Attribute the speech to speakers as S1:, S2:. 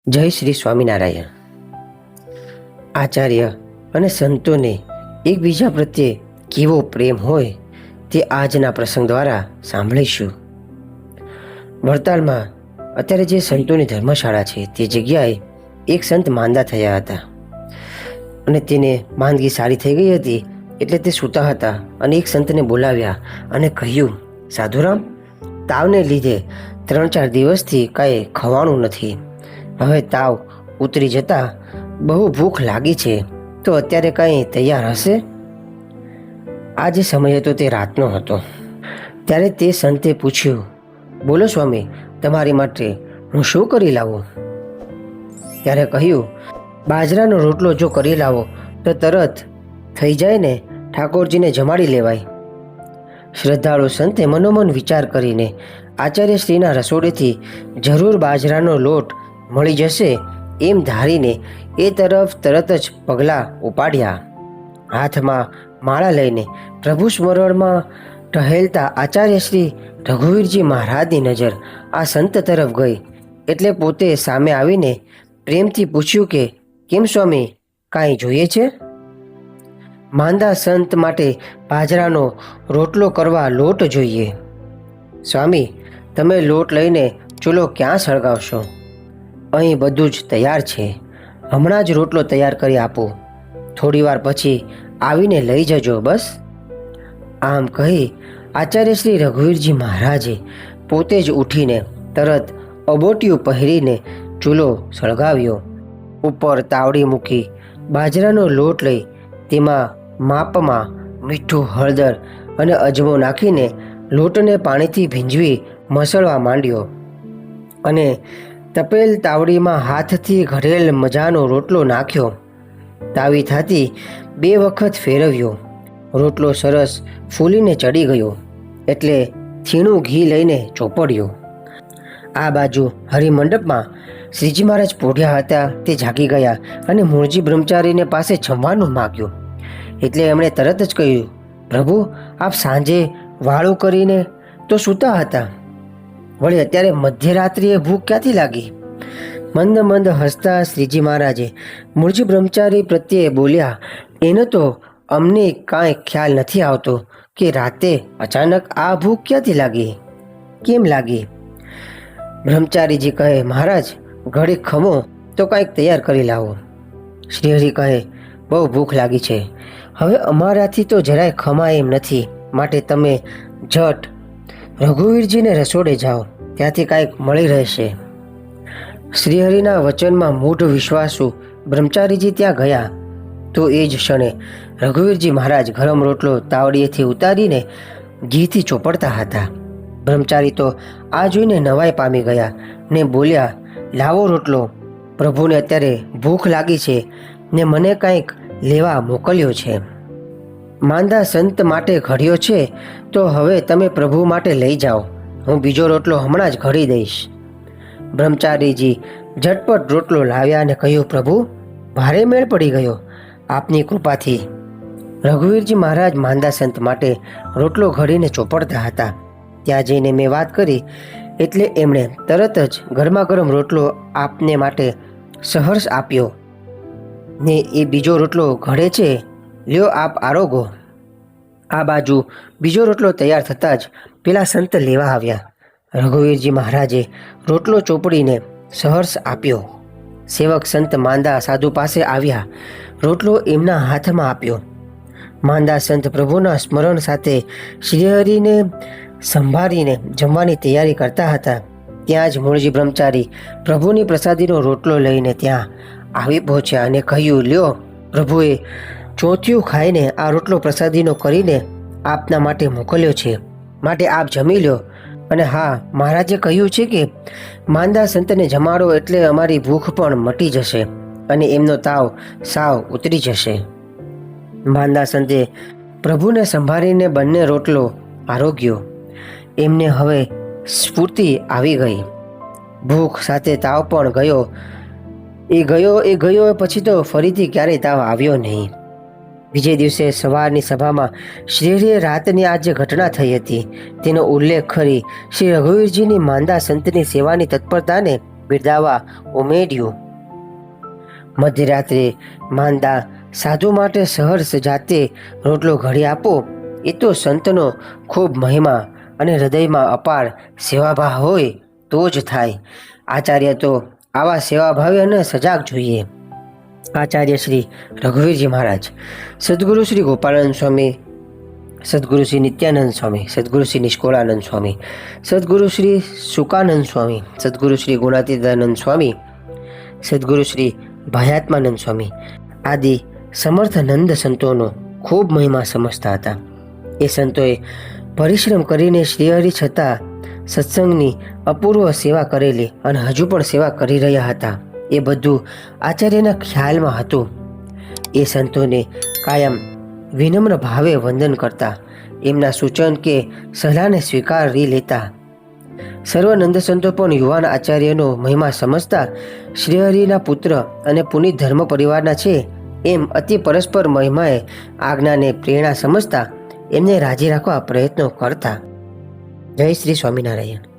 S1: જય શ્રી સ્વામિનારાયણ. આચાર્ય અને સંતોને એકબીજા પ્રત્યે કેવો પ્રેમ હોય તે આજના પ્રસંગ દ્વારા સાંભળીશું. વડતાલમાં અત્યારે જે સંતોની ધર્મશાળા છે તે જગ્યાએ એક સંત માંદા થયા હતા અને તેને માંદગી સારી થઈ ગઈ હતી. એટલે તે સૂતા હતા અને એક સંતને બોલાવ્યા અને કહ્યું, સાધુરામ, તાવને લીધે 3-4 દિવસથી કાંઈ ખવાનું નથી. હવે તાવ ઉતરી જતા બહુ ભૂખ લાગી છે, તો અત્યારે કાંઈ તૈયાર હશે? આ જે સમય હતો તે રાતનો હતો. ત્યારે તે સંતે પૂછ્યું, બોલો સ્વામી, તમારી માટે હું શું કરી લાવું? ત્યારે કહ્યું, બાજરાનો રોટલો જો કરી લાવો તો તરત થઈ જાય ને ઠાકોરજીને જમાડી લેવાય. શ્રદ્ધાળુ સંતે મનોમન વિચાર કરીને આચાર્યશ્રીના રસોડેથી જરૂર બાજરાનો લોટ મળી જશે એમ ધારીને એ તરફ તરત જ પગલાં ઉપાડ્યા. હાથમાં માળા લઈને પ્રભુ સ્મરણમાં ટહેલતા આચાર્યશ્રી રઘુવીરજી મહારાજની નજર આ સંત તરફ ગઈ. એટલે પોતે સામે આવીને પ્રેમથી પૂછ્યું કે, કેમ સ્વામી, કાંઈ જોઈએ છે? માંદા સંત માટે બાજરાનો રોટલો કરવા લોટ જોઈએ. સ્વામી, તમે લોટ લઈને ચૂલો ક્યાં સળગાવશો? અહીં બધું જ તૈયાર છે, હમણાં જ રોટલો તૈયાર કરી આપું, થોડીવાર પછી આવીને લઈ જજો બસ. આમ કહી આચાર્ય શ્રી રઘુવીરજી મહારાજે પોતે જ ઉઠીને તરત અબોટિયું પહેરીને ચૂલો સળગાવ્યો. ઉપર તાવડી મૂકી બાજરાનો લોટ લઈ તેમાં માપમાં મીઠું, હળદર અને અજમો નાખીને લોટને પાણીથી ભીંજવી મસળવા માંડ્યો અને તપેલ તાવડીમાં હાથથી ઘડેલ મજાનો રોટલો નાખ્યો. તાવી થતી 2 વખત ફેરવ્યો. રોટલો સરસ ફૂલીને ચડી ગયો એટલે થીણું ઘી લઈને ચોપડ્યો. આ બાજુ હરિમંડપમાં શ્રીજી મહારાજ પોઢ્યા હતા તે જાગી ગયા અને મૂળજી બ્રહ્મચારીને પાસે જમવાનું માગ્યું. એટલે એમણે તરત જ કહ્યું, પ્રભુ, આપ સાંજે વાળું કરીને તો સૂતા હતા, વળી અત્યારે મધ્યરાત્રિએ ભૂખ ક્યાંથી લાગી? મંદ મંદ હસતા શ્રીજી મહારાજે મૂળજી બ્રહ્મચારી પ્રત્યે બોલ્યા, એનો તો અમને કાંઈ ખ્યાલ નથી આવતો કે રાતે અચાનક આ ભૂખ ક્યાંથી લાગી, કેમ લાગી? બ્રહ્મચારીજી કહે, મહારાજ, ઘડી ખમો તો કાંઈક તૈયાર કરી લાવો. શ્રીહરિ કહે, બહુ ભૂખ લાગી છે, હવે અમારાથી તો જરાય ખમાય એમ નથી, માટે તમે ઝટ રઘુવીરજીને રસોડે જાઓ, ત્યાંથી કાંઈક મળી રહેશે. શ્રીહરિના વચનમાં મૂઢ વિશ્વાસુ બ્રહ્મચારીજી ત્યાં ગયા તો એ જ ક્ષણે રઘુવીરજી મહારાજ ગરમ રોટલો તાવડીએથી ઉતારીને ઘીથી ચોપડતા હતા. બ્રહ્મચારી તો આ જોઈને નવાઈ પામી ગયા ને બોલ્યા, લાવો રોટલો, પ્રભુને અત્યારે ભૂખ લાગી છે ને મને કાંઈક લેવા મોકલ્યો છે. માંદા સંત માટે ઘડ્યો છે તો હવે તમે પ્રભુ માટે લઈ જાઓ, હું બીજો રોટલો હમણાં જ ઘડી દઈશ. બ્રહ્મચારીજી ઝટપટ રોટલો લાવ્યા અને કહ્યું, પ્રભુ, ભારે મેળ પડી ગયો આપની કૃપાથી. રઘુવીરજી મહારાજ માંદા સંત માટે રોટલો ઘડીને ચોપડતા હતા. ત્યાં જઈને મેં વાત કરી એટલે એમણે તરત જ ગરમા ગરમ રોટલો આપને માટે સહર્ષ આપ્યો ને એ બીજો રોટલો ઘડે છે, લ્યો આપ આરોગો. આ બાજુ બીજો રોટલો તૈયાર થતાં જ પેલા સંત લેવા આવ્યા. રઘુવીરજી મહારાજે રોટલો ચોપડીને સહર્ષ આપ્યો. સેવક સંત માંદા સાધુ પાસે આવ્યા, રોટલો એમના હાથમાં આપ્યો. માંદા સંત પ્રભુના સ્મરણ સાથે શ્રીહરિને સંભાળીને જમવાની તૈયારી કરતા હતા. ત્યાં જ મૂળજી બ્રહ્મચારી પ્રભુની પ્રસાદીનો રોટલો લઈને ત્યાં આવી પહોંચ્યા અને કહ્યું, લ્યો, પ્રભુએ ચોથિયું ખાઈને આ રોટલો પ્રસાદીનો કરીને આપના માટે મોકલ્યો છે, માટે આપ જમી લ્યો. અને હા, મહારાજે કહ્યું છે કે માંદા સંતને જમાડો એટલે અમારી ભૂખ પણ મટી જશે અને એમનો તાવ સાવ ઉતરી જશે. માંદા સંતે પ્રભુને સંભાળીને બંને રોટલો આરોગ્યો. એમને હવે સ્ફૂર્તિ આવી ગઈ. ભૂખ સાથે તાવ પણ ગયો પછી તો ફરીથી ક્યારેય તાવ આવ્યો નહીં. બીજે દિવસે સવારની સભામાં શ્રીહરિએ રાતની આ જે ઘટના થઈ હતી તેનો ઉલ્લેખ કરી શ્રી રઘુવીરજીની માંદા સંતની સેવાની તત્પરતાને બિરદાવવા ઉમેર્યું. મધ્યરાત્રે માંદા સાધુ માટે સહર્ષ જાતે રોટલો ઘડી આપો એ તો સંતનો ખૂબ મહિમા અને હૃદયમાં અપાર સેવાભાવ હોય તો જ થાય. આચાર્ય તો આવા સેવાભાવી અને સજાગ જોઈએ. આચાર્ય શ્રી રઘુવીરજી મહારાજ, સદગુરુ શ્રી ગોપાળાનંદ સ્વામી, સદગુરુ શ્રી નિત્યાનંદ સ્વામી, સદગુરુ શ્રી નિષ્કોળાનંદ સ્વામી, સદગુરુ શ્રી સુકાનંદ સ્વામી, સદગુરુ શ્રી ગુણાતીતાનંદ સ્વામી, સદગુરુ શ્રી ભયાત્માનંદ સ્વામી આદિ સમર્થ નંદ સંતોનો ખૂબ મહિમા સમજતા હતા. એ સંતોએ પરિશ્રમ કરીને શ્રીહરિ છતાં સત્સંગની અપૂર્વ સેવા કરેલી અને હજુ પણ સેવા કરી રહ્યા હતા. એ બધું આચાર્યના ખ્યાલમાં હતું. એ સંતોને કાયમ વિનમ્ર ભાવે વંદન કરતા, એમના સૂચન કે સલાહને સ્વીકારી લેતા. સર્વનંદ સંતો પણ યુવાન આચાર્યનો મહિમા સમજતા શ્રીહરિના પુત્ર અને પુનિત ધર્મ પરિવારના છે એમ અતિ પરસ્પર મહિમાએ આજ્ઞાને પ્રેરણા સમજતા એમને રાજી રાખવા પ્રયત્નો કરતા. જય શ્રી સ્વામિનારાયણ.